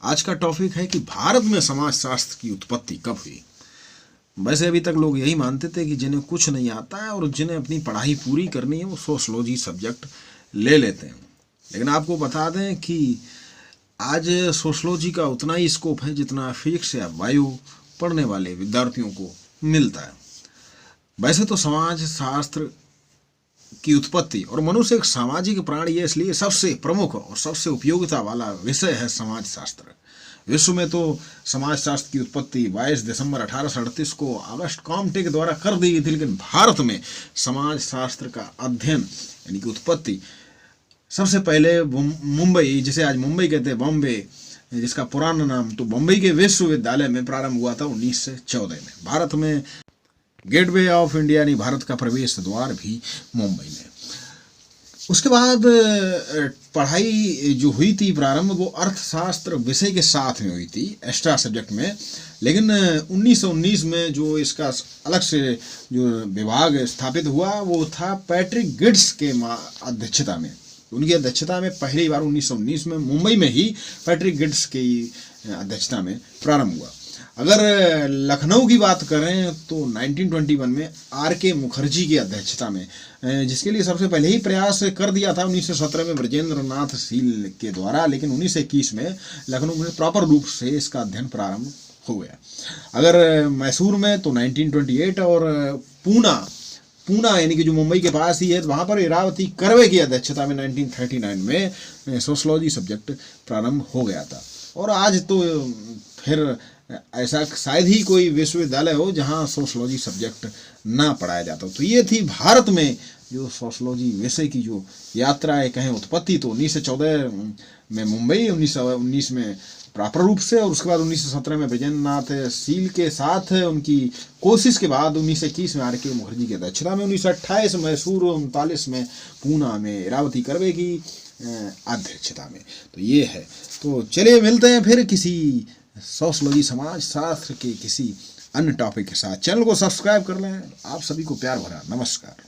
आज का टॉपिक है कि भारत में समाजशास्त्र की उत्पत्ति कब हुई। वैसे अभी तक लोग यही मानते थे कि जिन्हें कुछ नहीं आता है और जिन्हें अपनी पढ़ाई पूरी करनी है वो सोशलॉजी सब्जेक्ट ले लेते हैं, लेकिन आपको बता दें कि आज सोशलॉजी का उतना ही स्कोप है जितना फिजिक्स या बायो पढ़ने वाले विद्यार्थियों को मिलता है। वैसे तो समाज शास्त्र की उत्पत्ति और मनुष्य एक सामाजिक प्राणी है, इसलिए सबसे प्रमुख और सबसे उपयोगिता वाला विषय है समाज शास्त्र। विश्व में तो समाज शास्त्र की उत्पत्ति 22 दिसंबर 1838 को ऑगस्ट कॉम्टे के द्वारा कर दी गई थी, लेकिन भारत में समाज शास्त्र का अध्ययन यानी कि उत्पत्ति सबसे पहले मुंबई, जिसे आज मुंबई कहते हैं, बॉम्बे, जिसका पुराना नाम तो बॉम्बे के विश्वविद्यालय में प्रारंभ हुआ था 1914 में। भारत में गेटवे ऑफ इंडिया यानी भारत का प्रवेश द्वार भी मुंबई में। उसके बाद पढ़ाई जो हुई थी प्रारंभ वो अर्थशास्त्र विषय के साथ में हुई थी, एक्स्ट्रा सब्जेक्ट में, लेकिन 1919 में जो इसका अलग से जो विभाग स्थापित हुआ वो था पैट्रिक गिड्स के अध्यक्षता में। उनकी अध्यक्षता में पहली बार 1919 में मुंबई में ही पैट्रिक गिड्स की अध्यक्षता में प्रारंभ हुआ। अगर लखनऊ की बात करें तो 1921 में R.K. मुखर्जी की अध्यक्षता में, जिसके लिए सबसे पहले ही प्रयास कर दिया था 1917 में ब्रजेंद्र नाथ शील के द्वारा, लेकिन 1921 में लखनऊ में प्रॉपर रूप से इसका अध्ययन प्रारंभ हो गया। अगर मैसूर में तो 1928 और पूना यानी कि जो मुंबई के पास ही है, वहाँ पर इरावती कर्वे की अध्यक्षता में 1939 में सोशलॉजी सब्जेक्ट प्रारंभ हो गया था। और आज तो फिर ऐसा शायद ही कोई विश्वविद्यालय हो जहां सोशलॉजी सब्जेक्ट ना पढ़ाया जाता हो। तो ये थी भारत में जो सोशलॉजी विषय की जो यात्रा है, कहें उत्पत्ति, तो 1914 में मुंबई, 1919 में प्रॉपर रूप से, और उसके बाद 1917 में ब्रजेंद्र नाथ शील के साथ उनकी कोशिश के बाद 1921 में R.K. मुखर्जी की अध्यक्षता में, 1928 मैसूर, 39 में पूना में इरावती कर्वे की अध्यक्षता में। तो ये है। तो चलिए मिलते हैं फिर किसी सोशलॉजी समाज शास्त्र के किसी अन्य टॉपिक के साथ। चैनल को सब्सक्राइब कर लें। आप सभी को प्यार भरा नमस्कार।